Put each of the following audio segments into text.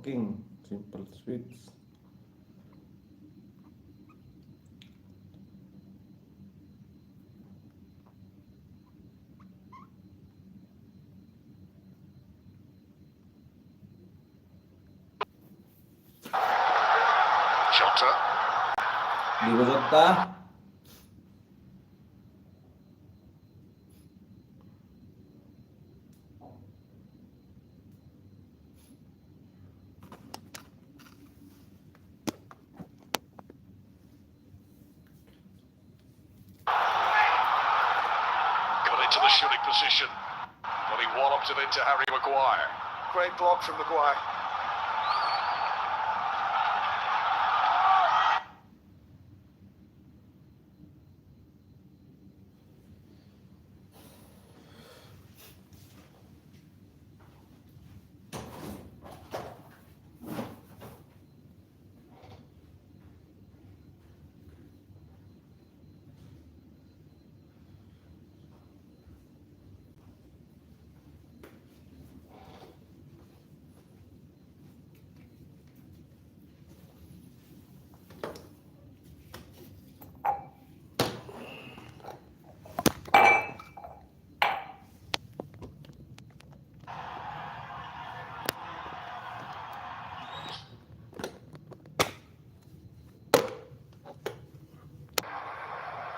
working. Simple switch. Jota. Diego Jota. Got into the shooting position, but he walloped it into Harry Maguire. Great block from Maguire.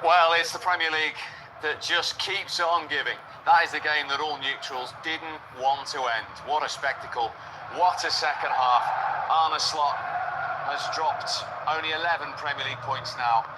Well, it's the Premier League that just keeps on giving. That is the game that all neutrals didn't want to end. What a spectacle. What a second half. Arne Slot has dropped only 11 Premier League points now.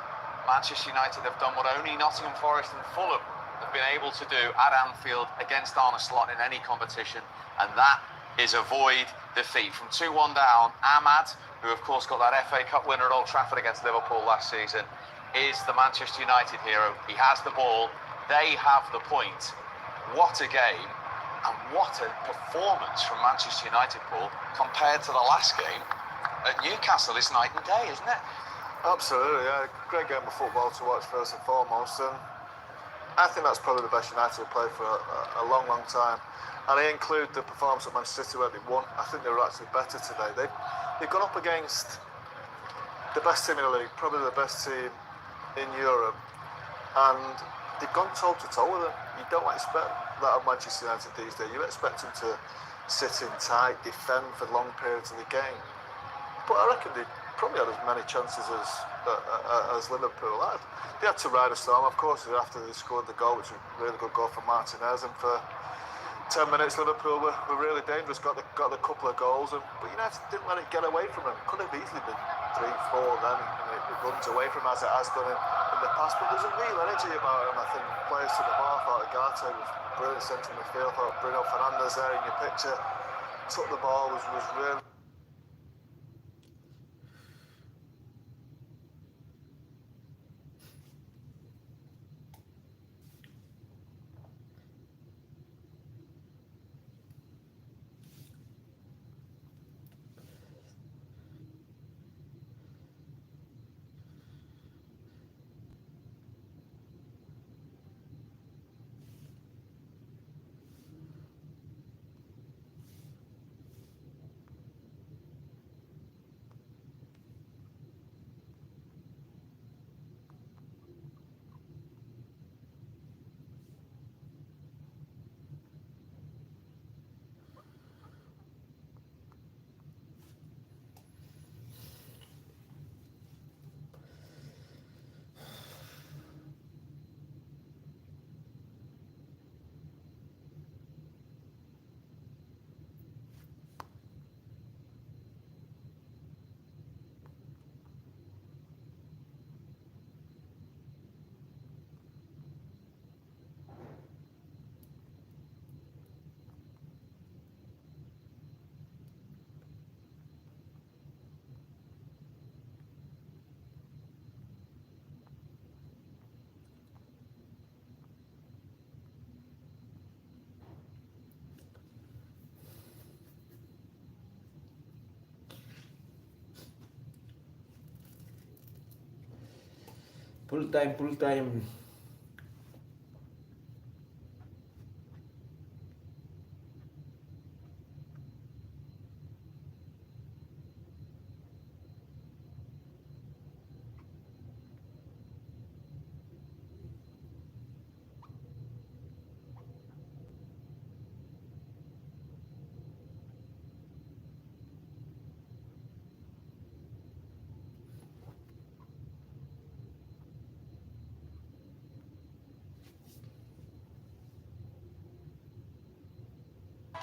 Manchester United have done what only Nottingham Forest and Fulham have been able to do at Anfield against Arne Slot in any competition, and that is avoid defeat. From 2-1 down, Ahmad, who of course got that FA Cup winner at Old Trafford against Liverpool last season, is the Manchester United hero. He has the ball, they have the point. What a game, and what a performance from Manchester United, Paul, compared to the last game at Newcastle. It's night and day, isn't it? Absolutely, yeah. Great game of football to watch first and foremost, and I think that's probably the best United have played for a long, long time. And I include the performance at Manchester City where they won. I think they were actually better today. They've gone up against the best team in the league, probably the best team in Europe, and they've gone toe-to-toe with them. You don't expect that of Manchester United these days. You expect them to sit in tight, defend for long periods of the game. But I reckon they probably had as many chances as Liverpool had. They had to ride a storm, of course, after they scored the goal, which was a really good goal from Martinez, and for 10 minutes Liverpool were really dangerous, got the couple of goals, but United didn't let it get away from them. Could have easily been 3-4 then, and it runs away from as it has done in the past, but there's a real energy about him. I think players to the ball, I thought Ugarte was brilliant centre midfield, I thought Bruno Fernandes there in your picture, took the ball, was really... Full time.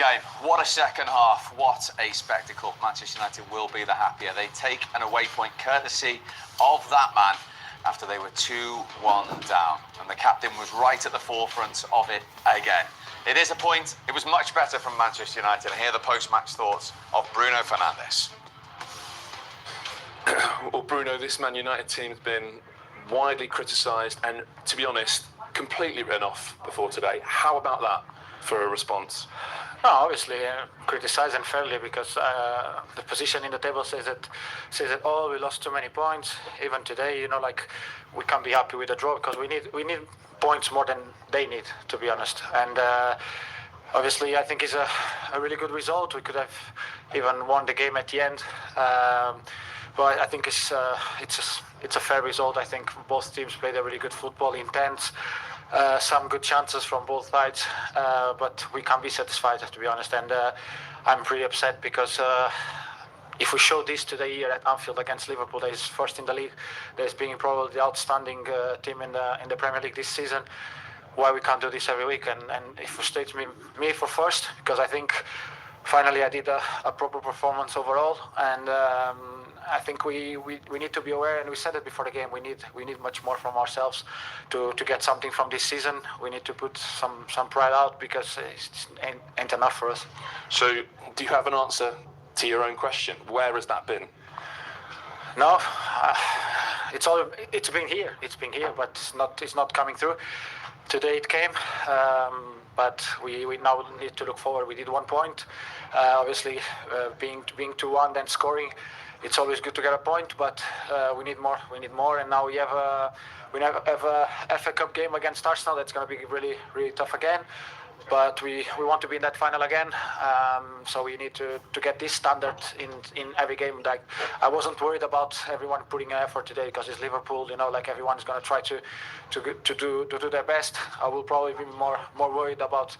game. What a second half. What a spectacle. Manchester United will be the happier. They take an away point courtesy of that man after they were 2-1 down. And the captain was right at the forefront of it again. It is a point. It was much better from Manchester United. And here are the post-match thoughts of Bruno Fernandes. Well, Bruno, this Man United team's been widely criticised and, to be honest, completely written off before today. How about that for a response? No, obviously criticised unfairly because the position in the table says that oh, we lost too many points. Even today, we can't be happy with the draw because we need points more than they need, to be honest. And obviously, I think it's a really good result. We could have even won the game at the end. But I think it's a fair result. I think both teams played a really good football, intense. Some good chances from both sides, but we can't be satisfied, to be honest. And I'm pretty upset because if we show this today here at Anfield against Liverpool, that is first in the league, that is being probably the outstanding team in the Premier League this season, why we can't do this every week? And it frustrates me for first, because I think finally I did a proper performance overall, and I think we need to be aware, and we said it before the game, we need much more from ourselves to get something from this season. We need to put some pride out, because it ain't enough for us. So, do you have an answer to your own question? Where has that been? No, it's been here, but it's not coming through. Today it came, but we now need to look forward. We did 1 point. Obviously, being 2-1, then scoring, it's always good to get a point, but we need more. And now we have a FA Cup game against Arsenal. That's going to be really, really tough again. But we want to be in that final again. So we need to get this standard in every game. Like, I wasn't worried about everyone putting an effort today because it's Liverpool. Everyone's going to try to do their best. I will probably be more worried about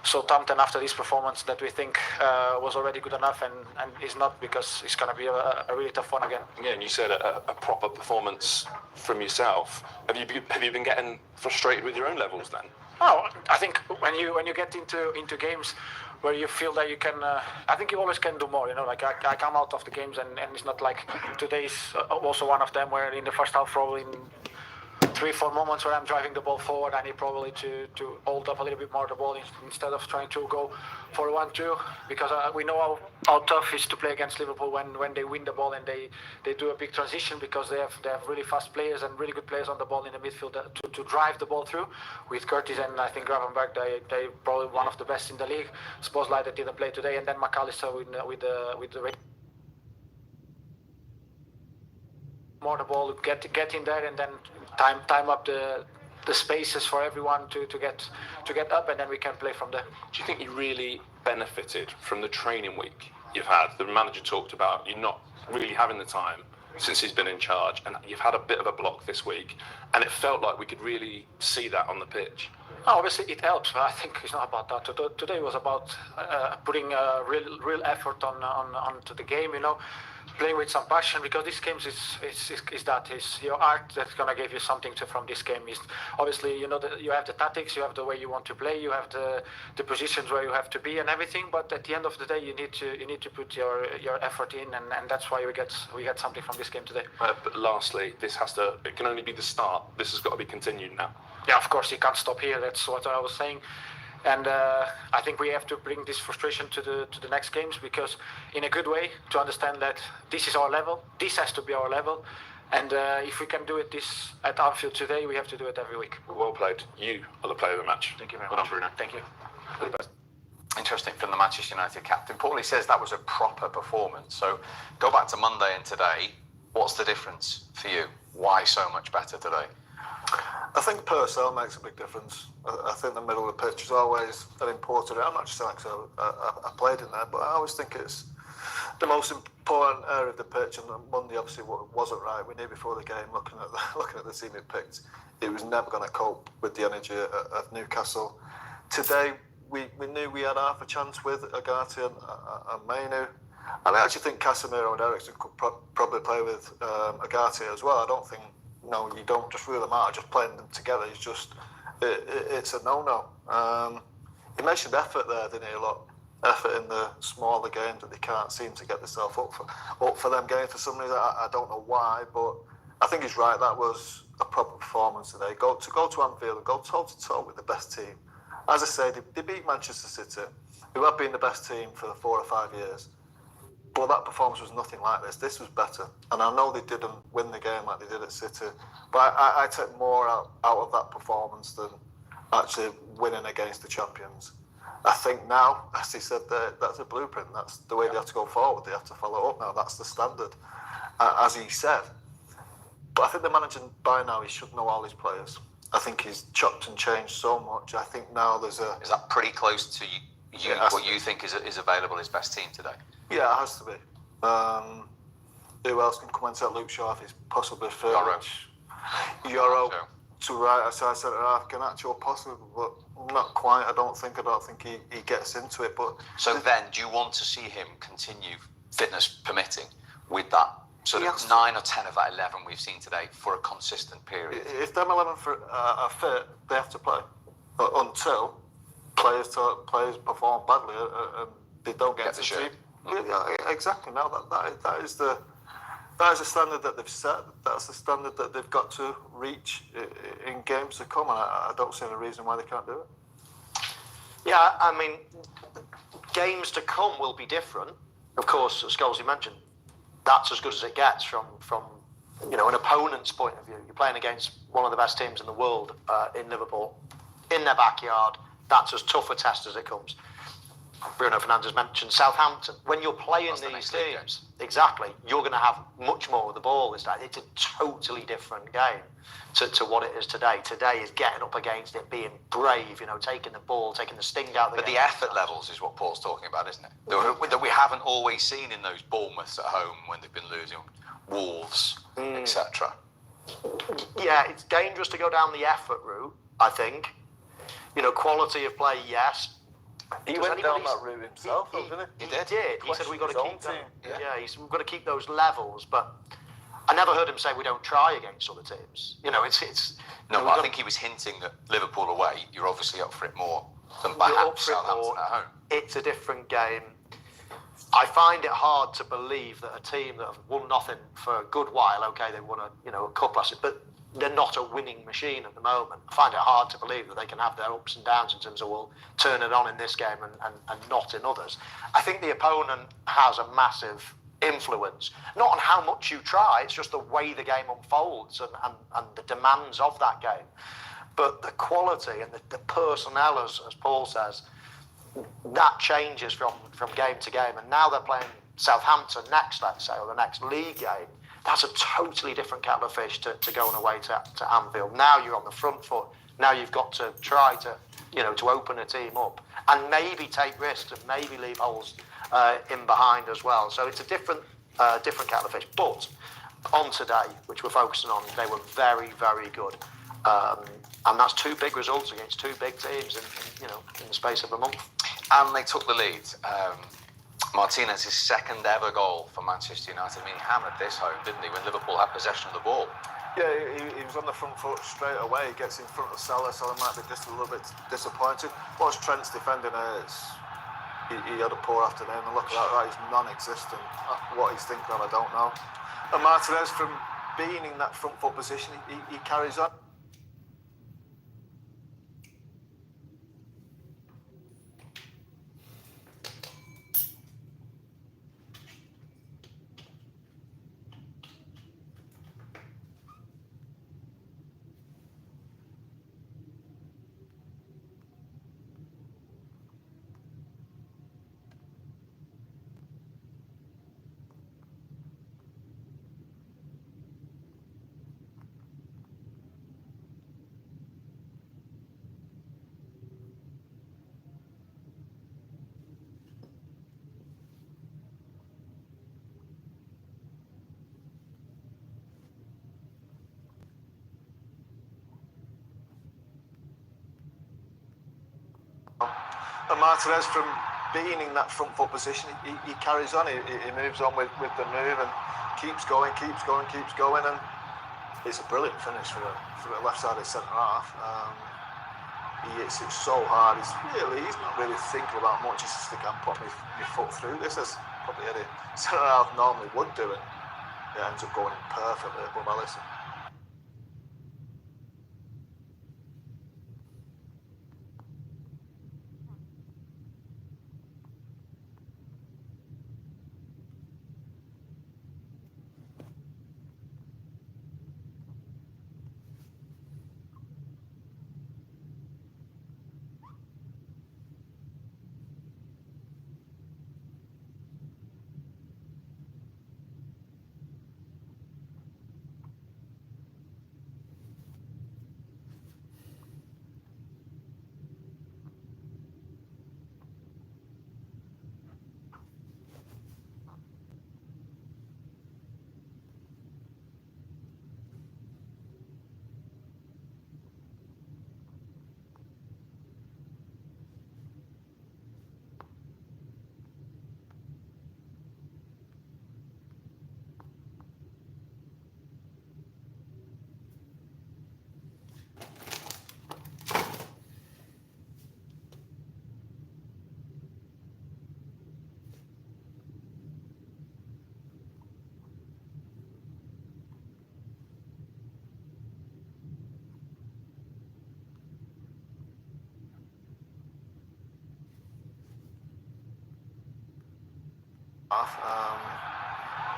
Southampton after this performance that we think was already good enough, and is not, because it's going to be a really tough one again. Yeah, and you said a proper performance from yourself. Have you been getting frustrated with your own levels then? Oh, I think when you get into games where you feel that you can, I think you always can do more. I come out of the games and it's not like today's also one of them, where in the first half probably in 3-4 moments where I'm driving the ball forward, I need probably to hold up a little bit more the ball instead of trying to go for 1-2, because we know how tough it is to play against Liverpool when they win the ball and they do a big transition, because they have really fast players and really good players on the ball in the midfield to drive the ball through. With Curtis and I think Gravenberch, they probably one of the best in the league. Szoboszlai that didn't play today, and then McAllister with the more the ball, get in there, and then time up the spaces for everyone to get up, and then we can play from there. Do you think you really benefited from the training week you've had? The manager talked about you not really having the time since he's been in charge, and you've had a bit of a block this week, and it felt like we could really see that on the pitch. Obviously it helps, but I think it's not about that. Today was about putting a real effort onto the game, playing with some passion, because this game is your art that's gonna give you something from this game. Is obviously you have the tactics, you have the way you want to play, you have the positions where you have to be and everything. But at the end of the day, you need to put your effort in, and that's why we get something from this game today. But lastly, it can only be the start. This has got to be continued now. Yeah, of course, you can't stop here. That's what I was saying. And I think we have to bring this frustration to the next games, because in a good way, to understand that this is our level, this has to be our level, and if we can do it this at Anfield today, we have to do it every week. Well played. You are the player of the match. Thank you very much. much. Bruno. Thank you. All the best. Interesting from the Manchester United captain. Paulie says that was a proper performance. So go back to Monday and today. What's the difference for you? Why so much better today? I think personnel makes a big difference. I think the middle of the pitch is always an important. I'm not just saying because I played in there, but I always think it's the most important area of the pitch. And Monday obviously wasn't right. We knew before the game, looking at the team it picked, it was never going to cope with the energy of Newcastle. Today we knew we had half a chance with Agati and Mainu. And I actually think Casemiro and Eriksen could probably play with Agati as well. I don't think. No, you don't just rule them out. Just playing them together is just it's a no-no. You mentioned effort there, didn't you? A lot. effort in the smaller games that they can't seem to get themselves up for them games for some reason. I don't know why, but I think he's right. That was a proper performance today. Go to Anfield and go toe to toe with the best team. As I say, they beat Manchester City, who have been the best team for 4 or 5 years. But that performance was nothing like this. This was better. And I know they didn't win the game like they did at City, but I take more out of that performance than actually winning against the champions. I think now, as he said, that's a blueprint. That's the way they have to go forward. They have to follow up now. That's the standard, as he said. But I think the manager, by now, he should know all his players. I think he's chopped and changed so much. I think now there's a... Is that pretty close to what you think is available as best team today? Yeah, it has to be. Who else can come and set Luke Shaw if he's possibly fit? Euro to right outside centre half, Garnacho possibly, but not quite. I don't think he gets into it. But so then, do you want to see him continue, fitness permitting, with that sort of 9 or 10 of that 11 we've seen today for a consistent period? If them 11 are fit, they have to play until players perform badly and they don't get the shape. Yeah, exactly. Now that is the standard that they've set. That's the standard that they've got to reach in games to come, and I don't see any reason why they can't do it. Yeah, I mean, games to come will be different. Of course, as Scholesy mentioned, that's as good as it gets from an opponent's point of view. You're playing against one of the best teams in the world in Liverpool, in their backyard. That's as tough a test as it comes. Bruno Fernandes mentioned Southampton. When you're playing these teams, exactly, you're going to have much more of the ball. It's a totally different game to what it is today. Today is getting up against it, being brave, taking the ball, taking the sting out of the game. But the effort levels is what Paul's talking about, isn't it? That we haven't always seen in those Bournemouths at home when they've been losing, Wolves, etc. Yeah, it's dangerous to go down the effort route, I think. Quality of play, yes. He went down that route himself, didn't he? He did. He said we've got to keep them. We've got to keep those levels. But I never heard him say we don't try against other teams. It's. No, I think he was hinting that Liverpool away, you're obviously up for it more than perhaps Southampton at home. It's a different game. I find it hard to believe that a team that have won nothing for a good while, okay, they won a cup last year, but they're not a winning machine at the moment. I find it hard to believe that they can have their ups and downs in terms of, well, turn it on in this game and not in others. I think the opponent has a massive influence, not on how much you try, it's just the way the game unfolds and the demands of that game. But the quality and the personnel, as Paul says, that changes from game to game. And now they're playing Southampton next, let's say, or the next league game. That's a totally different kettle of fish to going away to Anfield. Now you're on the front foot. Now you've got to try to open a team up and maybe take risks and maybe leave holes in behind as well. So it's a different kettle of fish. But on today, which we're focusing on, they were very, very good. And that's 2 big results against 2 big teams in the space of a month. And they took the lead. Martinez's second ever goal for Manchester United. I mean, he hammered this home, didn't he, when Liverpool had possession of the ball? Yeah, he was on the front foot straight away. He gets in front of Salah might be just a little bit disappointed. What's Trent's defending he had a poor afternoon, and look at that, right, he's non-existent. What he's thinking of, I don't know. And Martinez, from being in that front foot position, he carries on. And Martinez, from being in that front foot position, he carries on. He moves on with the move and keeps going, and it's a brilliant finish for the left-sided centre half. He hits it so hard. He's not really thinking about much. He's just thinking, I'm putting my foot through this, as probably any centre half normally would do, and it ends up going in perfectly above Alisson.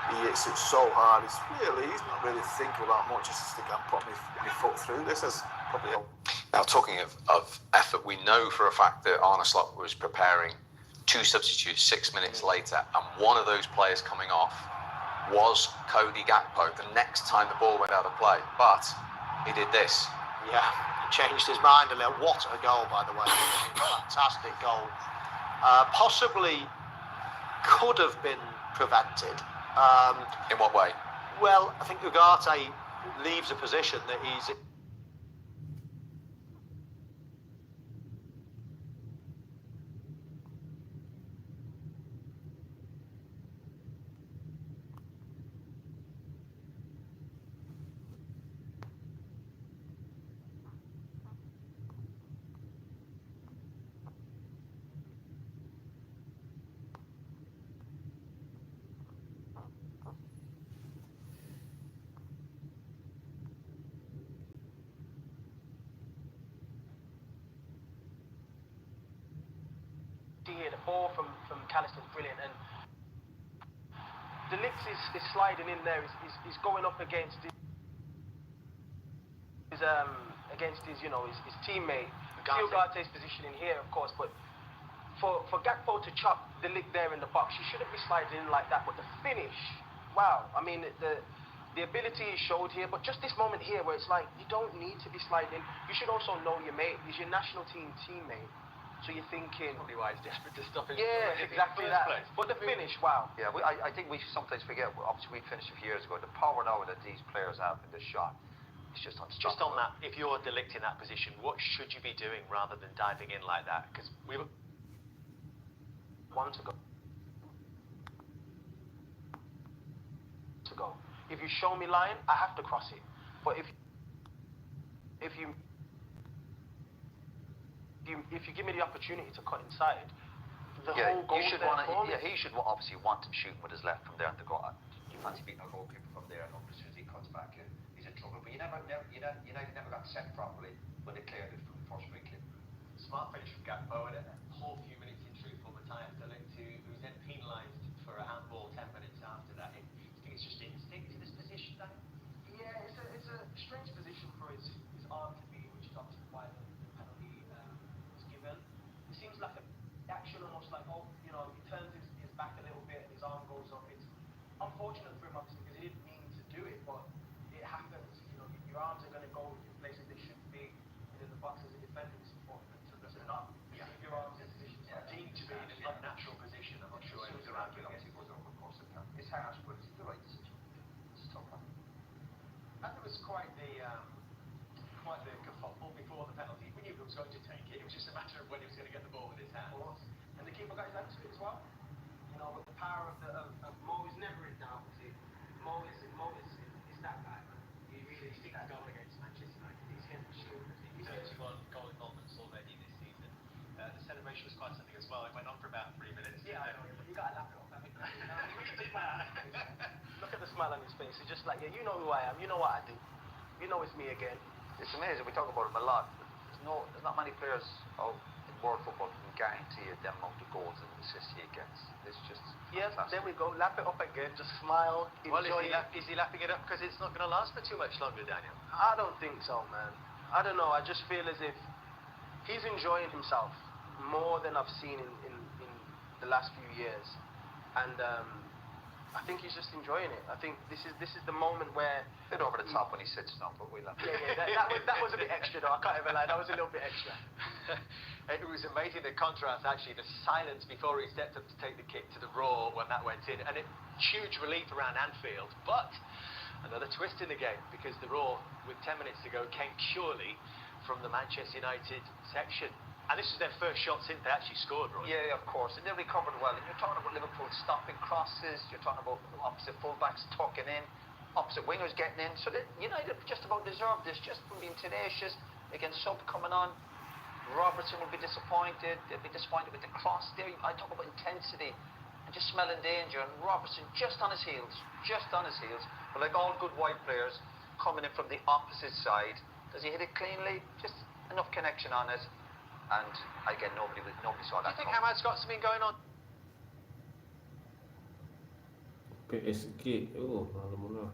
He hits it so hard. He's not really thinking about much. He's just thinking, I'm putting my foot through this, as probably. Now, talking of effort, we know for a fact that Arne Slot was preparing 2 substitutes 6 minutes later, and one of those players coming off was Cody Gakpo the next time the ball went out of play. But he did this. Yeah, he changed his mind a little. What a goal, by the way. Fantastic goal. Possibly could have been prevented. In what way? Well, I think Ugarte leaves a position that he's... Here, the ball from Callister's brilliant, and De Ligt is sliding in there. He's going up against his teammate. Ugarte's positioning here, of course, but for Gakpo to chop De Ligt there in the box, he shouldn't be sliding in like that. But the finish, wow! I mean, the ability is showed here, but just this moment here where it's like you don't need to be sliding. You should also know your mate. He's your national team teammate. So you're thinking... Probably why he's desperate to stop him. Yeah, exactly that. But the finish, wow. Yeah, I think we sometimes forget, obviously we finished a few years ago, the power now that these players have in this shot, it's just unstoppable. Just on that, if you're De Ligt in that position, what should you be doing rather than diving in like that? Because we were... One to go. If you show me line, I have to cross it. But if you give me the opportunity to cut inside, the whole goal you should there want for me. he should obviously want him shooting with his left from there and to go. You fancy beating a goalkeeper from there, and as soon as he cuts back, he's in trouble. But you never got set properly when they cleared it from the first free kick. Smart finish from Gakpo, and a whole few minutes in truthful time to look to who's then penalised for a handball 10 minutes after that. I think it's just instinct in this position, Dan? Yeah, it's a strange position for his arm to be, which is obviously why the penalty was given. It seems like an action almost like, he turns his back a little bit and his arm goes up. It's unfortunate for him, obviously, because he didn't mean to do it, but it happens. Your arms are going to go in places they shouldn't be, and in the box as a defender, it's important to not leave your arms in positions that Deemed to be in an unnatural position. I'm not sure it was around it. Obviously goes over, of course, it's harsh, but it's the right decision. It's a tough one. And there was quite the kerfuffle before the penalty. We knew he was going to take it. It was just a matter of when he was going to get the ball with his hand. And the keeper got his hand to it as well. But the power of Mo is never in doubt. Mo is that guy, man. He really is that guy against Manchester United. He's going to shoot. 31 goal involvements already. like, yeah, you know who I am. You know what I do. You know it's me again. It's amazing. We talk about him a lot. There's not many players out in world football who can guarantee you the amount of goals and assists he gets. It's just yes. fantastic. There we go. Lap it up again. Just smile. Well, Enjoy it. is he lapping it up because it's not going to last for too much longer, Daniel? I don't think so, man. I don't know. I just feel as if he's enjoying himself more than I've seen in the last few years, and I think he's just enjoying it. I think this is the moment where A bit over the top when he sits down, but we love it. Yeah, that was a bit extra though. I can't even lie. That was a little bit extra. It was amazing the contrast, actually, the silence before he stepped up to take the kick to the raw when that went in, and huge relief around Anfield. But another twist in the game, because the raw, with 10 minutes to go, came purely from the Manchester United section. And this is their first shot since they actually scored, Roy. Yeah, of course. And they recovered well. And you're talking about Liverpool stopping crosses. You're talking about opposite fullbacks tucking in, opposite wingers getting in. So that United just about deserved this, just from being tenacious against sub coming on. Robertson will be disappointed. They'll be disappointed with the cross there. I talk about intensity and just smelling danger. And Robertson just on his heels. But like all good wide players, coming in from the opposite side. Does he hit it cleanly? Just enough connection on it. And again, nobody saw that. Do you think Hamad's got something going on? PSG. Oh, malam mula.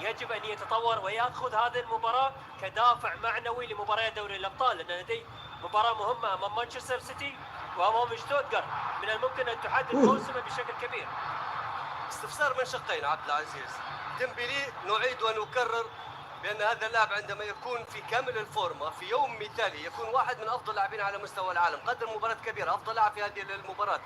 يجب أن يتطور ويأخذ هذه المباراة كدافع معنوي لمباريات دوري الأبطال، لأن لديه مباراة مهمة أمام مانشستر سيتي وأمام شتوتغارت، من الممكن أن تحدد موسمه بشكل كبير. استفسار من شقين عبد العزيز. ديمبلي نعيد ونكرر بأن هذا اللاعب عندما يكون في كامل الفورمة في يوم مثالي يكون واحد من أفضل اللاعبين على مستوى العالم، قدم مباراة كبيرة، أفضل لاعب في هذه المباراة.